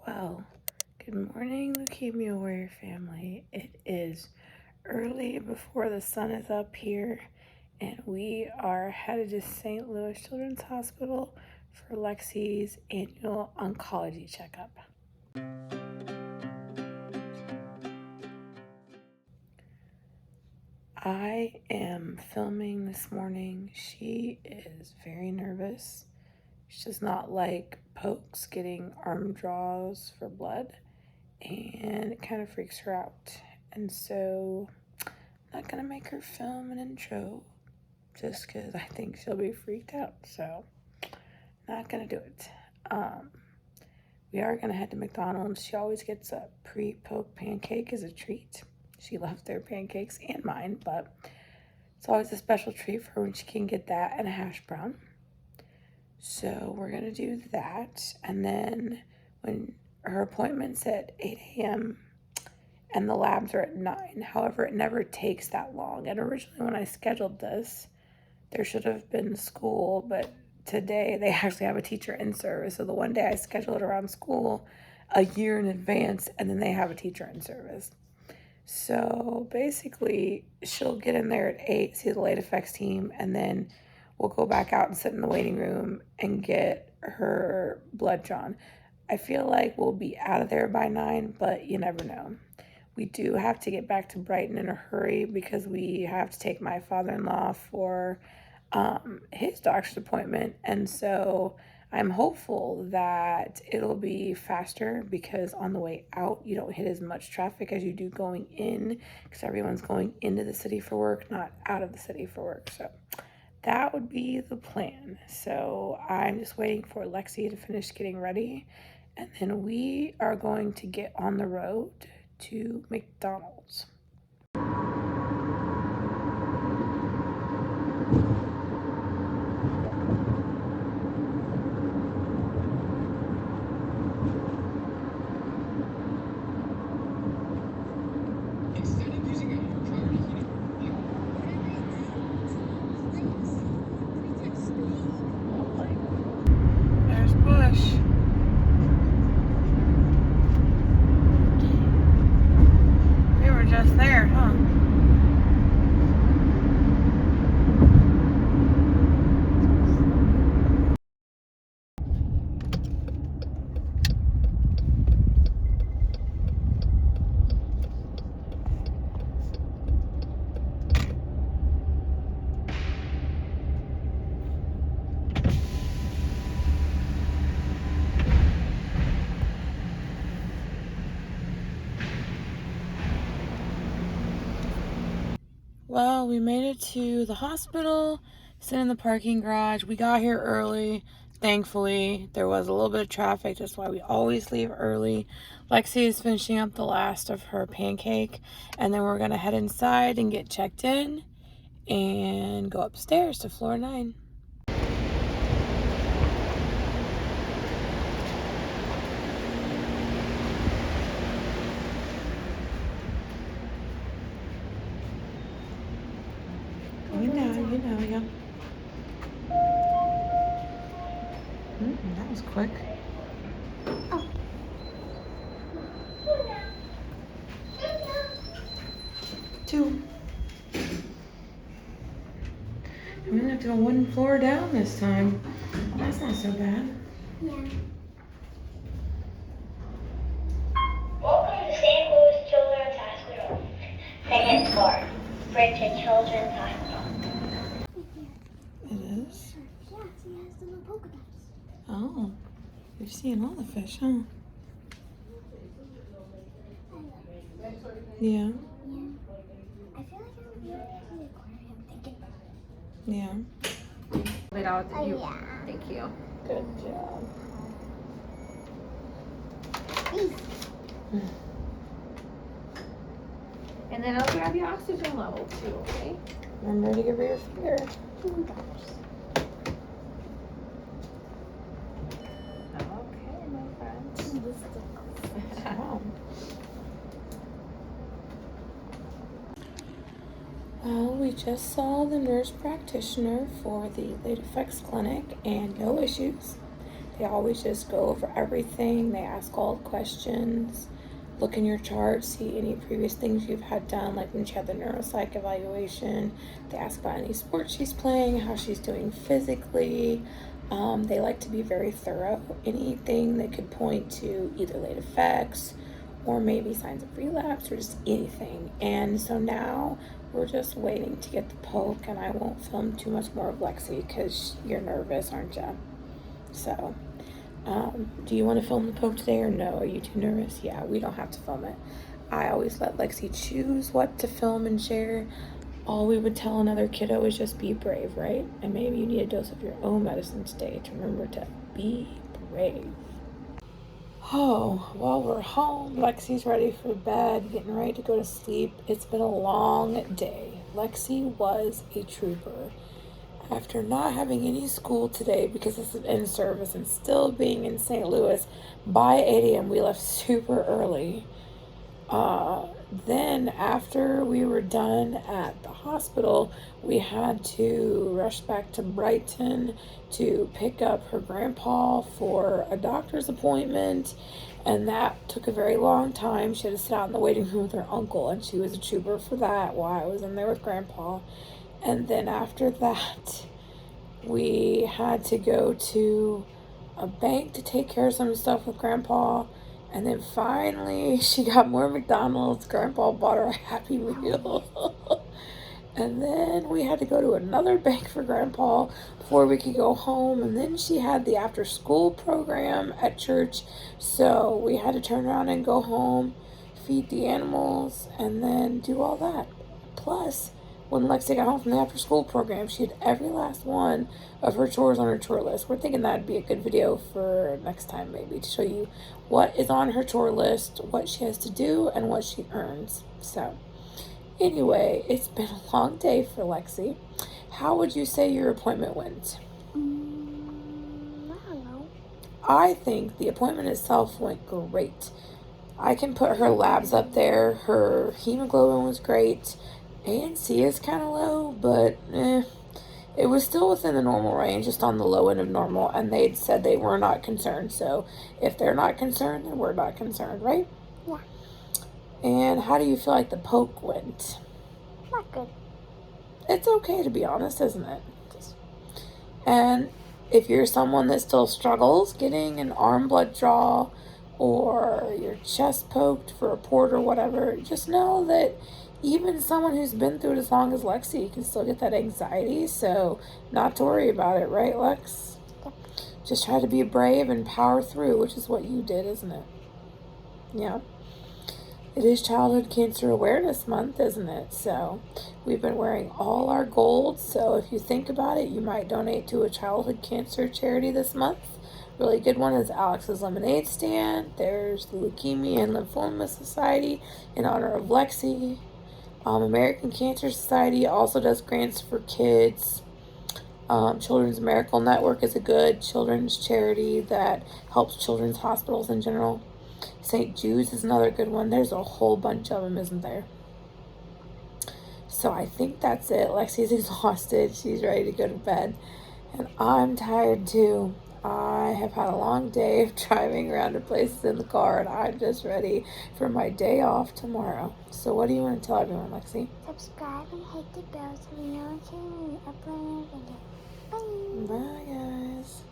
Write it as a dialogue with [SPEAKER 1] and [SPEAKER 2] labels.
[SPEAKER 1] Well, good morning, Leukemia Warrior family. It is early before the sun is up here, and we are headed to St. Louis Children's Hospital for Lexi's annual oncology checkup. I am filming this morning. She is very nervous. She does not like pokes, getting arm draws for blood, and it kind of freaks her out. And so I'm not gonna make her film an intro just because I think she'll be freaked out. So not gonna do it. We are gonna head to McDonald's. She always gets a pre-poke pancake as a treat. She loves their pancakes and mine, but it's always a special treat for her when she can get that and a hash brown. So we're gonna do that, and then when her appointment's at 8 a.m. and the labs are at 9. However, it never takes that long. And originally when I scheduled this, there should have been school, but today they actually have a teacher in service. So the one day I scheduled around school a year in advance, and then they have a teacher in service. So basically, she'll get in there at 8, see the late effects team, and then we'll go back out and sit in the waiting room and get her blood drawn. I feel like we'll be out of there by 9, but you never know. We do have to get back to Brighton in a hurry because we have to take my father-in-law for his doctor's appointment. And so I'm hopeful that it'll be faster because on the way out, you don't hit as much traffic as you do going in because everyone's going into the city for work, not out of the city for work. So that would be the plan. So I'm just waiting for Lexi to finish getting ready, and then we are going to get on the road to McDonald's. There's Bush. We were just there, huh? Well, we made it to the hospital, sitting in the parking garage. We got here early. Thankfully, there was a little bit of traffic. That's why we always leave early. Lexi is finishing up the last of her pancake, and then we're going to head inside and get checked in and go upstairs to floor 9. Yeah. That was quick.
[SPEAKER 2] Oh.
[SPEAKER 1] 2. I'm gonna have to go 1 floor down this time. That's not so bad.
[SPEAKER 2] Yeah.
[SPEAKER 3] Welcome to St. Louis Children's Hospital. Second floor, Bridget Children's Hospital.
[SPEAKER 1] It is?
[SPEAKER 2] Yeah, she has the little polka dots.
[SPEAKER 1] Oh, you're seeing all the fish, huh? Yeah.
[SPEAKER 2] Yeah. I feel like I'm going to the aquarium thinking.
[SPEAKER 1] Yeah.
[SPEAKER 4] Wait out.
[SPEAKER 2] Oh,
[SPEAKER 4] You.
[SPEAKER 2] yeah.
[SPEAKER 4] Thank you.
[SPEAKER 1] Good job.
[SPEAKER 4] And then I'll grab your oxygen level too, okay?
[SPEAKER 1] Remember to give her your finger.
[SPEAKER 2] $2.
[SPEAKER 4] Okay, my friend.
[SPEAKER 1] Wow. Well, we just saw the nurse practitioner for the late effects clinic and no issues. They always just go over everything. They ask all the questions, look in your chart, see any previous things you've had done, like when she had the neuropsych evaluation. They ask about any sports she's playing, how she's doing physically. They like to be very thorough. Anything that could point to either late effects or maybe signs of relapse or just anything. And so now we're just waiting to get the poke, and I won't film too much more of Lexi because you're nervous, aren't you? So, do you want to film the poke today or no? Are you too nervous? Yeah, we don't have to film it. I always let Lexi choose what to film and share. All we would tell another kiddo is just be brave, right? And maybe you need a dose of your own medicine today to remember to be brave. Oh, while we're home, Lexi's ready for bed, getting ready to go to sleep. It's been a long day. Lexi was a trooper. After not having any school today because it's in service and still being in St. Louis, by 8 a.m. we left super early. Then after we were done at the hospital, we had to rush back to Brighton to pick up her grandpa for a doctor's appointment, and that took a very long time. She had to sit out in the waiting room with her uncle, and she was a trooper for that while I was in there with grandpa. And then after that, we had to go to a bank to take care of some stuff with grandpa. And then finally, she got more McDonald's. Grandpa bought her a Happy Meal. And then we had to go to another bank for grandpa before we could go home. And then she had the after school program at church. So we had to turn around and go home, feed the animals, and then do all that. Plus, when Lexi got home from the after school program, she had every last one of her chores on her chore list. We're thinking that'd be a good video for next time, maybe, to show you what is on her chore list, what she has to do, and what she earns. So, anyway, it's been a long day for Lexi. How would you say your appointment went?
[SPEAKER 2] I don't know.
[SPEAKER 1] I think the appointment itself went great. I can put her labs up there. Her hemoglobin was great. ANC is kind of low, but it was still within the normal range, just on the low end of normal, and they'd said they were not concerned. So if they're not concerned, then we're not concerned, right?
[SPEAKER 2] Yeah.
[SPEAKER 1] And how do you feel like the poke went?
[SPEAKER 2] Not good.
[SPEAKER 1] It's okay, to be honest, isn't it? And if you're someone that still struggles getting an arm blood draw or your chest poked for a port or whatever, just know that even someone who's been through it as long as Lexi can still get that anxiety. So not to worry about it, right, Lex?
[SPEAKER 2] Yep.
[SPEAKER 1] Just try to be brave and power through, which is what you did, isn't it? Yeah. It is Childhood Cancer Awareness Month, isn't it? So we've been wearing all our gold. So if you think about it, you might donate to a childhood cancer charity this month. Really good one is Alex's Lemonade Stand. There's the Leukemia and Lymphoma Society in honor of Lexi. American Cancer Society also does grants for kids. Children's Miracle Network is a good children's charity that helps children's hospitals in general. St. Jude's is another good one. There's a whole bunch of them, isn't there? So I think that's it. Lexi's exhausted. She's ready to go to bed. And I'm tired too. I have had a long day of driving around to places in the car, and I'm just ready for my day off tomorrow. So what do you want to tell everyone, Lexi?
[SPEAKER 2] Subscribe and hit the bell so you know when we upload a video. Bye.
[SPEAKER 1] Bye, guys.